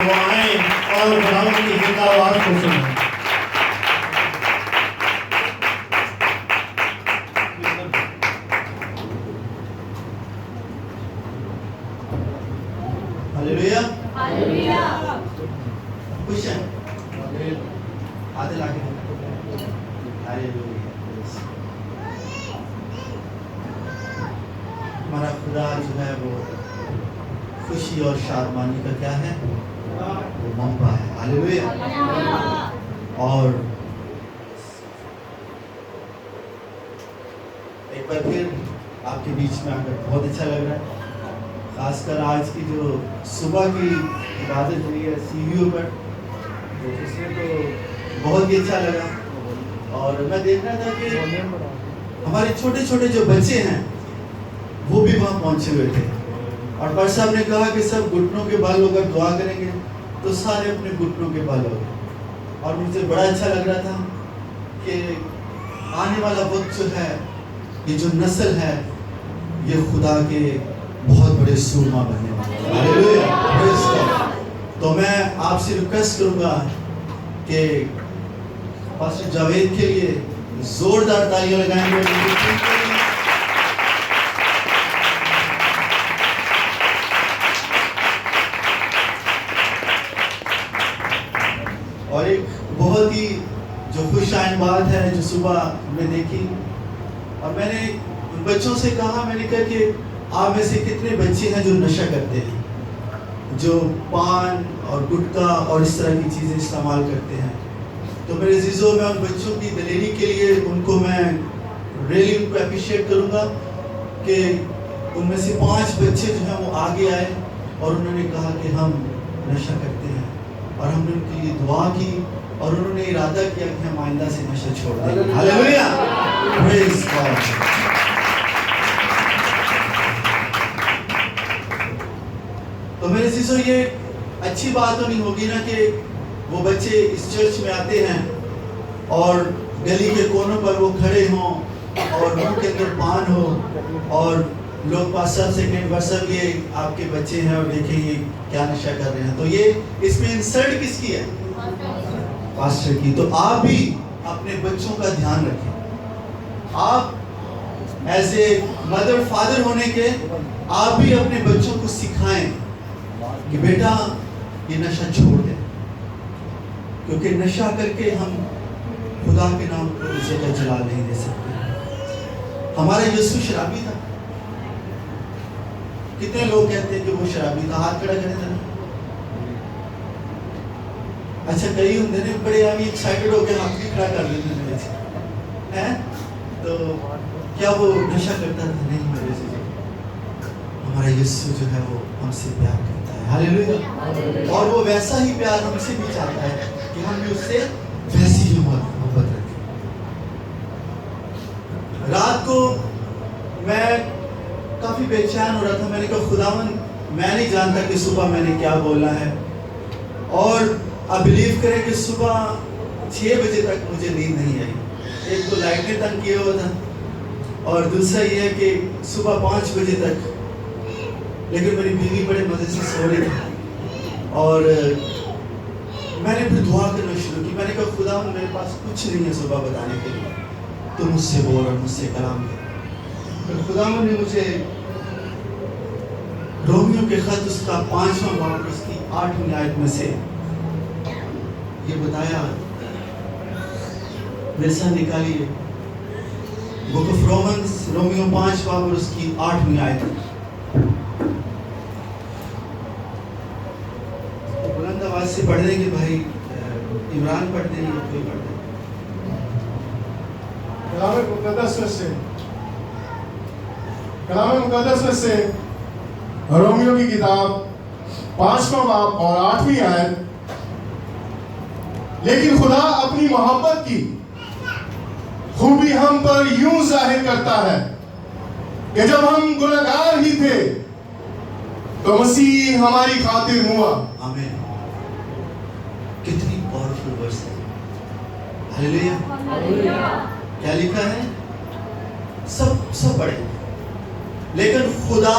وہ آئیں اور خداوند کی زندہ آواز کو سنیں۔ ہلیلویا، ہلیلویا، خوش ہیں؟ آدھے لا کے ہلیلویا۔ ہمارا خدا جو ہے وہ خوشی اور شادمانی کا کیا ہے؟ وہ منبع ہے۔ ہلیلویا۔ اور ایک بار پھر آپ کے بیچ میں آ کر بہت اچھا لگ رہا ہے، خاص کر آج کی جو صبح کی عبادت ہوئی ہے سی وی او پر، تو اس میں تو بہت ہی اچھا لگا۔ اور میں دیکھ رہا تھا کہ ہمارے چھوٹے چھوٹے جو بچے ہیں وہ بھی وہاں پہنچے ہوئے تھے، اور پر صاحب نے کہا کہ سب گھٹنوں کے بال ہو کر دعا کریں گے، تو سارے اپنے گھٹنوں کے بال ہو گئے۔ اور مجھے بڑا اچھا لگ رہا تھا کہ آنے والا وقت جو ہے، یہ جو نسل ہے، یہ خدا کے بہت بڑے سورما بننے والے ہیں۔ ہلیلویا، پریز گاڈ۔ تو میں آپ سے ریکویسٹ کروں گا کہ پاسٹر جاوید کے لیے زوردار تالیاں لگائیں گے۔ اور ایک بہت ہی جو خوش آئند بات ہے جو صبح ہم نے دیکھی، اور میں نے ان بچوں سے کہا، میں نے کہا کہ آپ میں سے کتنے بچے ہیں جو نشہ کرتے ہیں، جو پان اور گٹکا اور اس طرح کی چیزیں استعمال کرتے ہیں؟ تو میرے عزیزوں، میں ان بچوں کی دلیری کے لیے ان کو میں ریلی ان کو اپریشیٹ کروں گا کہ ان میں سے 5 بچے جو ہیں وہ آگے آئے اور انہوں نے کہا کہ ہم نشہ کرتے ہیں، اور ہم نے ان کے لیے دعا کی، اور انہوں نے ارادہ کیا کہ ہم آئندہ سے نشہ چھوڑ دیں گے۔ ہلیلویا، پریز گاڈ۔ تو میرے عزیزوں، یہ اچھی بات تو نہیں ہوگی نا کہ وہ بچے اس چرچ میں آتے ہیں اور گلی کے کونوں پر وہ کھڑے ہوں اور منہ کے اندر پان ہو، اور لوگ پاسٹر سے کہیں بس اب یہ آپ کے بچے ہیں اور دیکھیں یہ کیا نشہ کر رہے ہیں۔ تو یہ اس میں انسلٹ کس کی ہے؟ پاسٹر کی۔ تو آپ بھی اپنے بچوں کا دھیان رکھیں۔ آپ ایز اے مدر فادر ہونے کے آپ بھی اپنے بچوں کو سکھائیں کہ بیٹا یہ نشہ چھوڑ دیں، کیونکہ نشہ کر کے ہم خدا کے نام کو عزت و جلال نہیں دے سکتے۔ ہمارا یسوع شرابی تھا، کتنے لوگ کہتے ہیں کہ وہ شرابی تھا؟ ہاتھ کھڑا کریں ذرا۔ اچھا، کئی ہوں نے بڑے ایکسائٹڈ ہو کے ہاتھ بھی کھڑا کر دیتے ہیں، تو کیا وہ نشہ کرتا تھا؟ نہیں میرے سے، ہمارا یسوع جو ہے وہ ہم سے پیار کرتا ہے۔ ہلیلویا۔ اور وہ ویسا ہی پیار ہم سے بھی چاہتا ہے کہ ہم بھی اس سے ویسی ہی محبت رکھیں۔ رات کو میں کافی بے چین ہو رہا تھا، میں نے کہا خداوند میں نہیں جانتا کہ صبح میں نے کیا بولنا ہے، اور آپ بلیو کریں کہ صبح 6 بجے تک مجھے نیند نہیں آئی۔ ایک تو لائٹ نے تنگ کیا ہوا تھا، اور دوسرا یہ ہے کہ صبح 5 بجے تک، لیکن میری بیوی بڑے مزے سے سو رہی تھی، اور میں نے پھر دعا کرنا شروع کی۔ میں نے کہا خداوند میرے پاس کچھ نہیں ہے صبح بتانے کے لیے، تو مجھ سے بول اور مجھ سے کلام کر۔ پھر خداوند نے مجھے رومیو کے خط اس کا 5واں باب اس کی 8ویں آیت میں سے یہ بتایا، میرے ساتھ نکالیے بک آف رومنز، رومیو 5 باب اور اس کی 8ویں آیت۔ بلند آواز سے پڑھ دیں کہ بھائی عمران پڑھ دیں یا کوئی پڑھ دیں۔ کلام مقدس میں سے رومیو کی کتاب 5واں باب اور 8ویں آیت۔ لیکن خدا اپنی محبت کی خوبی ہم پر یوں ظاہر کرتا ہے کہ جب ہم گنہگار ہی تھے تو مسیح ہماری خاطر ہوا۔ آمین۔ کتنی پاورفل ورس ہے۔ ہلیلویا۔ کیا لکھا ہے؟ سب پڑھیں۔ لیکن خدا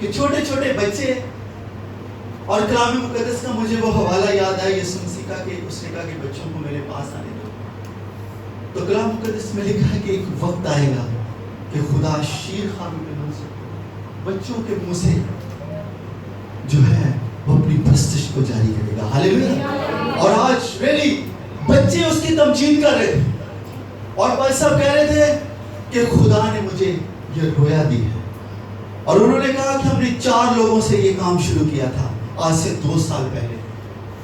کہ چھوٹے چھوٹے بچے، اور کلام مقدس کا مجھے وہ حوالہ یاد آیا یسوع مسیح کا کہ اس نے کہا کہ بچوں کو میرے پاس آنے دو. تو کلام مقدس میں لکھا ہے کہ ایک وقت آئے گا کہ خدا شیر خانوں کے منہ سے، بچوں کے منہ سے جو ہے وہ اپنی پرستش کو جاری کرے گا. ہاللیلویا. اور آج ریلی بچے اس کی تمجید کر رہے تھے اور بھائی صاحب کہہ رہے تھے کہ خدا نے مجھے یہ رویا دی ہے. اور انہوں نے کہا کہ ہم نے 4 لوگوں سے یہ کام شروع کیا تھا آج سے 2 سال پہلے،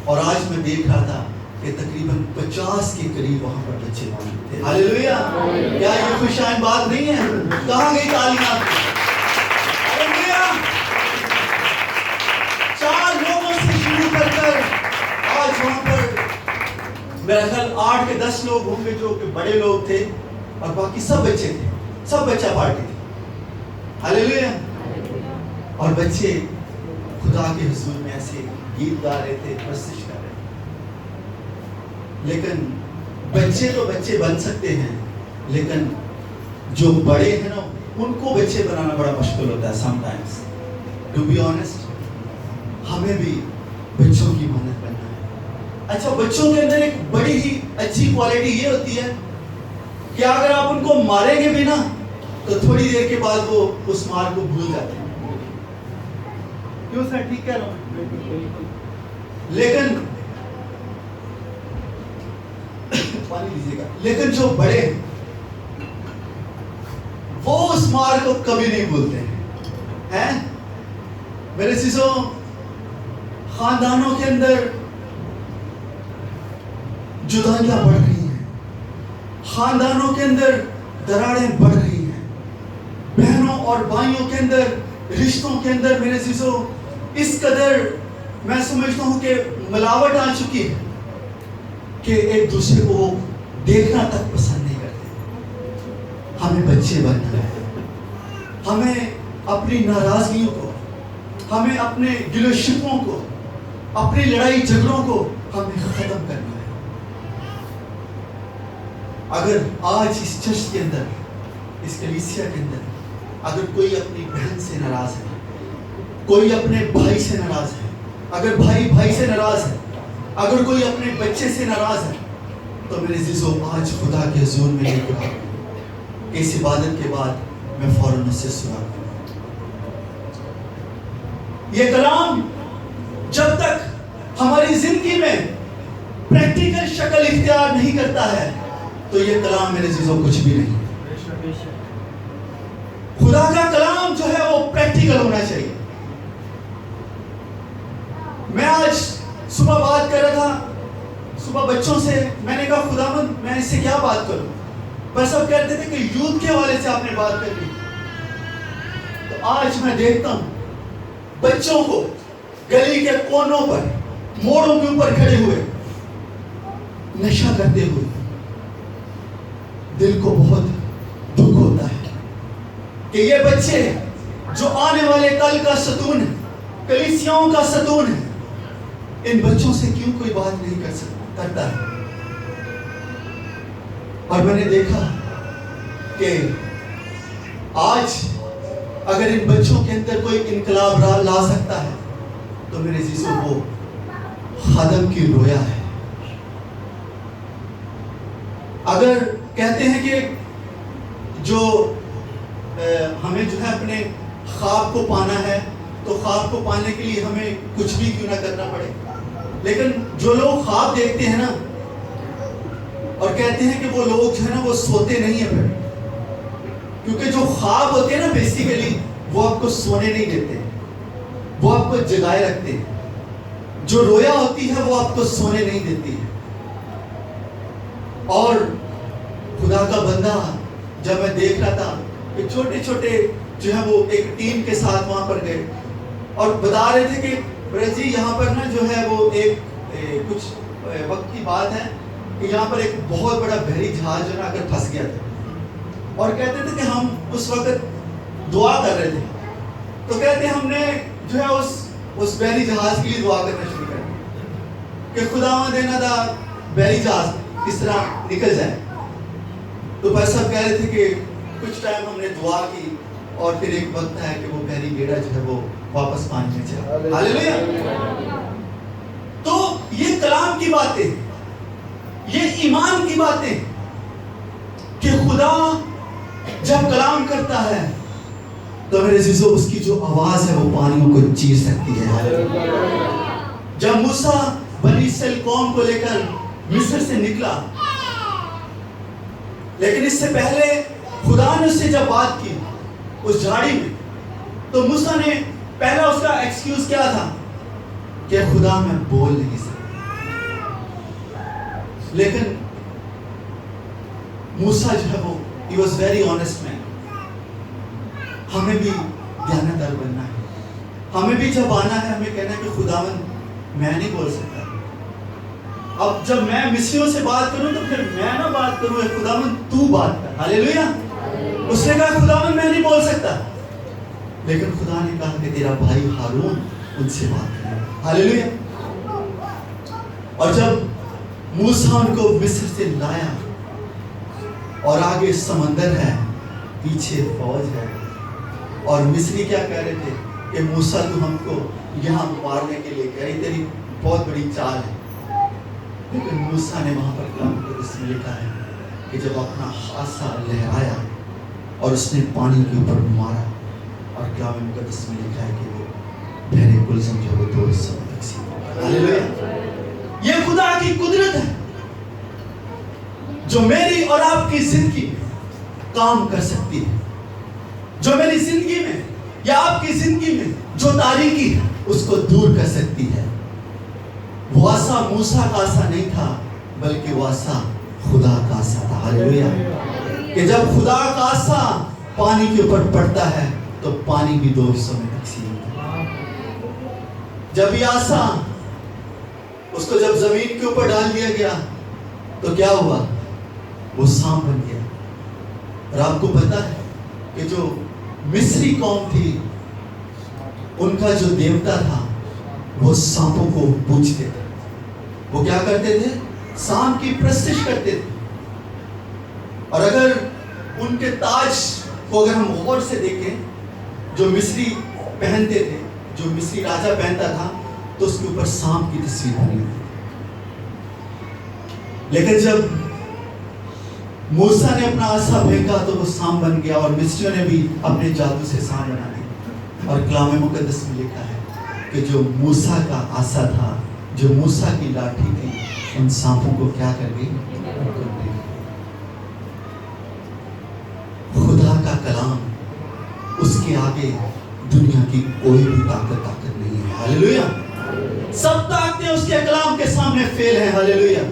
اور آج میں دیکھ رہا تھا کہ تقریباً 50 کے قریب وہاں پر بچے موجود تھے. ہاللیلویا. کیا یہ خوشائن بات نہیں ہے؟ کہاں گئی تعلیمات؟ ہاللیلویا. 4 لوگوں سے شروع کر کر آج وہاں پر میرا خیال 8 کے 10 لوگ ہوں گے جو کہ بڑے لوگ تھے، اور باقی سب بچے تھے، سب بچہ پارٹی تھی. ہاللیلویا. اور بچے خدا کے حضور میں ایسے گیت گا رہے تھے، پرستش کر رہے تھے. لیکن بچے تو بچے بن سکتے ہیں، لیکن جو بڑے ہیں نا ان کو بچے بنانا بڑا مشکل ہوتا ہے sometimes. To be honest ہمیں بھی بچوں کی مانند بننا ہے. اچھا، بچوں کے اندر ایک بڑی ہی اچھی کوالٹی یہ ہوتی ہے کہ اگر آپ ان کو ماریں گے بھی نا تو تھوڑی دیر کے بعد وہ اس مار کو بھول جاتے ہیں. کیوں سر؟ ٹھیک کہہ رہا ہوں. لیکن پانی لیجیے گا. لیکن جو بڑے ہیں وہ اس مار کو کبھی نہیں بھولتے ہیں. میرے عزیزوں، خاندانوں کے اندر جدائیاں بڑھ رہی ہیں، خاندانوں کے اندر دراڑیں بڑھ رہی ہیں، بہنوں اور بھائیوں کے اندر، رشتوں کے اندر میرے عزیزوں اس قدر میں سمجھتا ہوں کہ ملاوٹ آ چکی ہے کہ ایک دوسرے کو دیکھنا تک پسند نہیں کرتے. ہمیں بچے بننا ہے. ہمیں اپنی ناراضگیوں کو، ہمیں اپنے گل و شکووں کو، اپنی لڑائی جھگڑوں کو ہمیں ختم کرنا ہے. اگر آج اس چرچ کے اندر، اس کلیسیا کے اندر اگر کوئی اپنی بہن سے ناراض ہے، کوئی اپنے بھائی سے ناراض ہے، اگر بھائی بھائی سے ناراض ہے، اگر کوئی اپنے بچے سے ناراض ہے، تو میرے عزیزوں آج خدا کے حضور میں یہ دعا کہ اس عبادت کے بعد میں فوراً اس سے سنا کروں. یہ کلام جب تک ہماری زندگی میں پریکٹیکل شکل اختیار نہیں کرتا ہے تو یہ کلام میرے عزیزوں کچھ بھی نہیں. خدا کا کلام جو ہے وہ پریکٹیکل ہونا چاہیے. میں آج صبح بات کر رہا تھا صبح بچوں سے، میں نے کہا خداوند میں اس سے کیا بات کروں؟ بس سب کہتے تھے کہ یوتھ کے حوالے سے آپ نے بات کر لی. تو آج میں دیکھتا ہوں بچوں کو گلی کے کونوں پر، موڑوں کے اوپر کھڑے ہوئے نشہ کرتے ہوئے. دل کو بہت دکھ ہوتا ہے کہ یہ بچے جو آنے والے کل کا ستون ہے، کلیسیاؤں کا ستون ہے، ان بچوں سے کیوں کوئی بات نہیں کرتا ہے. اور میں نے دیکھا کہ آج اگر ان بچوں کے اندر کوئی انقلاب لا سکتا ہے تو میرے عزیزوں وہ خادم کی رویا ہے. اگر کہتے ہیں کہ جو ہمیں جو ہے اپنے خواب کو پانا ہے تو خواب کو پانے کے لیے ہمیں کچھ بھی کیوں نہ کرنا پڑے، لیکن جو لوگ خواب دیکھتے ہیں نا اور کہتے ہیں کہ وہ لوگ جو ہے نا وہ سوتے نہیں ہیں پھر، کیونکہ جو خواب ہوتے ہیں نا بیسیکلی وہ آپ کو سونے نہیں دیتے، وہ آپ کو جگائے رکھتے ہیں. جو رویا ہوتی ہے وہ آپ کو سونے نہیں دیتی ہے. اور خدا کا بندہ جب میں دیکھ رہا تھا کہ چھوٹے چھوٹے جو ہے وہ ایک ٹیم کے ساتھ وہاں پر گئے اور بتا رہے تھے کہ برج جی یہاں پر نا جو ہے وہ ایک کچھ وقت کی بات ہے کہ یہاں پر ایک بہت بڑا بحری جہاز جو نا اگر پھنس گیا تھا، اور کہتے تھے کہ ہم اس وقت دعا کر رہے تھے تو کہتے ہم نے جو ہے اس بحری جہاز کے لیے دعا کرنا شروع کر کہ خداوند دینا دا بحری جہاز کس طرح نکل جائے. تو بھائی صاحب کہہ رہے تھے کہ کچھ ٹائم ہم نے دعا کی اور پھر ایک وقت ہے کہ وہ بحری بیڑا جو ہے وہ واپس پانی میں چلا. ہاللیلویا. تو یہ کلام کی باتیں, یہ ایمان کی باتیں کہ خدا جب کلام کرتا ہے تو میرے عزیزو اس کی جو آواز ہے وہ پانیوں کو چیر سکتی ہے. جب موسیٰ بنی اسرائیل قوم کو لے کر مصر سے نکلا, لیکن اس سے پہلے خدا نے اس سے جب بات کی اس جھاڑی میں, تو موسیٰ نے پہلا اس کا ایکسکیوز کیا تھا کہ خدا میں بول نہیں سکتا. لیکن موسیٰ جو ہے وہ he was very honest man. ہمیں بھی دیانتدار بننا ہے, ہمیں بھی جب آنا ہے ہمیں کہنا ہے کہ خداوند میں نہیں بول سکتا. اب جب میں مصریوں سے بات کروں تو پھر میں نہ بات کروں, اے خداوند تو بات کر. ہاللیلویا. اس نے کہا خداوند میں نہیں بول سکتا, لیکن خدا نے کہا کہ تیرا بھائی ہارون ان سے بات کرے. ہاللیلویا. اور جب موسیٰ ان کو مصر سے لایا اور آگے سمندر ہے, پیچھے فوج ہے, اور مصری کیا کہہ رہے تھے کہ موسیٰ تو ہم کو یہاں مارنے کے لیے کہہ رہی, تیری بہت بڑی چال ہے. لیکن موسیٰ نے وہاں پر کلام مقدس میں لکھا ہے کہ جب اپنا عصا لہرایا اور اس نے پانی کے اوپر مارا, اور کلام مقدس میں لکھا ہے کہ وہ بحر کلثم جو وہ 2 حصوں میں تقسیم ہو گیا. ہاللیلویا. یہ خدا کی قدرت ہے جو میری اور آپ کی زندگی میں کام کر سکتی ہے, جو میری زندگی میں یا آپ کی زندگی میں جو تاریکی ہے اس کو دور کر سکتی ہے. وہ عصا موسیٰ کا عصا نہیں تھا, بلکہ وہ عصا خدا کا عصا تھا. ہاللیلویا. کہ جب خدا کا عصا پانی کے اوپر پڑتا ہے تو پانی بھی 2 حصوں میں تقسیم ہوتا ہے. جب یہ عصا اس کو جب زمین کے اوپر ڈال دیا گیا تو کیا ہوا, وہ سانپ بن گیا. اور آپ کو پتا ہے کہ جو مصری قوم تھی ان کا جو دیوتا تھا وہ سانپوں کو پوجتے تھے. وہ کیا کرتے تھے, سانپ کی پرستش کرتے تھے. اور اگر ان کے تاج کو اگر ہم غور سے دیکھیں جو مصری پہنتے تھے, جو مصری راجہ پہنتا تھا, تو اس کے اوپر سانپ کی تصویر بنی ہوئی. لیکن جب موسیٰ نے اپنا عصا پھینکا تو وہ سانپ بن گیا, اور مصریوں نے بھی اپنے جادو سے سانپ بنا لیا. اور کلام مقدس میں لکھا ہے کہ جو موسیٰ کا عصا تھا, جو موسیٰ کی لاٹھی تھی, ان سانپوں کو کیا کر گئی, خدا کا کلام اس کے آگے دنیا کی کوئی بھی طاقت نہیں ہے. ہاللیلویا. سب طاقتیں اس کے کلام کے سامنے فیل ہیں. ہاللیلویا.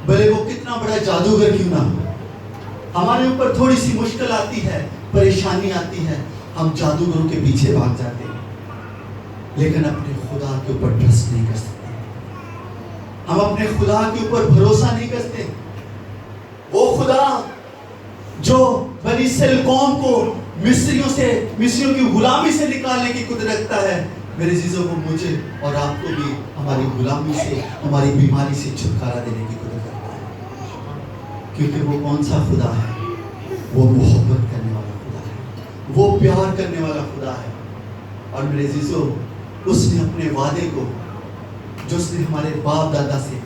بھلے وہ کتنا بڑا جادوگر کیوں نہ ہو, ہمارے اوپر تھوڑی سی مشکل آتی ہے, پریشانی آتی ہے, ہم جادوگروں کے پیچھے بھاگ جاتے ہیں, لیکن اپنے خدا کے اوپر ٹرسٹ نہیں کر سکتے. ہم اپنے خدا کے اوپر بھروسہ نہیں کرتے. وہ خدا جو بنی اسرائیل قوم کو مصریوں کی غلامی سے نکالنے کی قدرت رکھتا ہے, میرے عزیزوں کو مجھے اور آپ کو بھی ہماری غلامی سے, ہماری بیماری سے چھٹکارا دینے کی قدرت رکھتا ہے. کیونکہ وہ کون سا خدا ہے, وہ محبت کرنے والا خدا ہے, وہ پیار کرنے والا خدا ہے. اور میرے عزیزوں, اس نے اپنے وعدے کو جو اس نے ہمارے باپ دادا سے,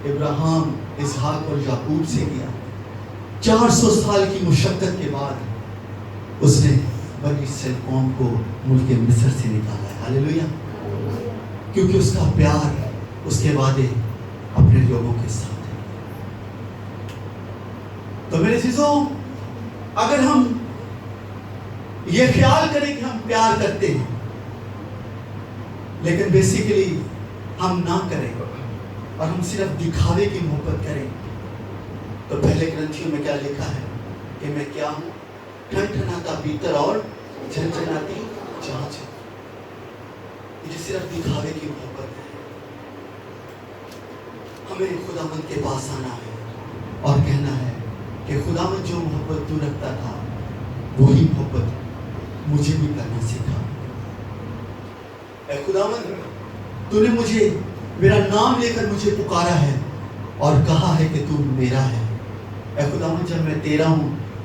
ابراہیم, اسحاق اور یعقوب سے کیا, 400 سال کی مشقت کے بعد اس نے بنی اسرائیل قوم کو ملک مصر سے نکالا ہے. ہاللیلویا. کیونکہ اس کا پیار, اس کے وعدے اپنے لوگوں کے ساتھ ہیں. تو میرے عزیزوں, اگر ہم یہ خیال کریں کہ ہم پیار کرتے ہیں لیکن بیسیکلی ہم نہ کریں اور ہم صرف دکھاوے کی محبت کریں, تو پہلے گرنتھیوں میں کیا لکھا ہے کہ میں کیا ہوں, ٹھنٹھناتا پیتر اور جھنجھناتی چاچ. یہ صرف دکھاوے کی محبت ہے. ہمیں خداوند کے پاس آنا ہے اور کہنا ہے کہ خداوند جو محبت تو رکھتا تھا وہی محبت مجھے بھی کرنا سکھا. اے خداوند, تو نے مجھے میرا نام لے کر مجھے پکارا ہے اور کہا ہے کہ تو میرا ہے. اے خداوند, جب میں تیرا ہوں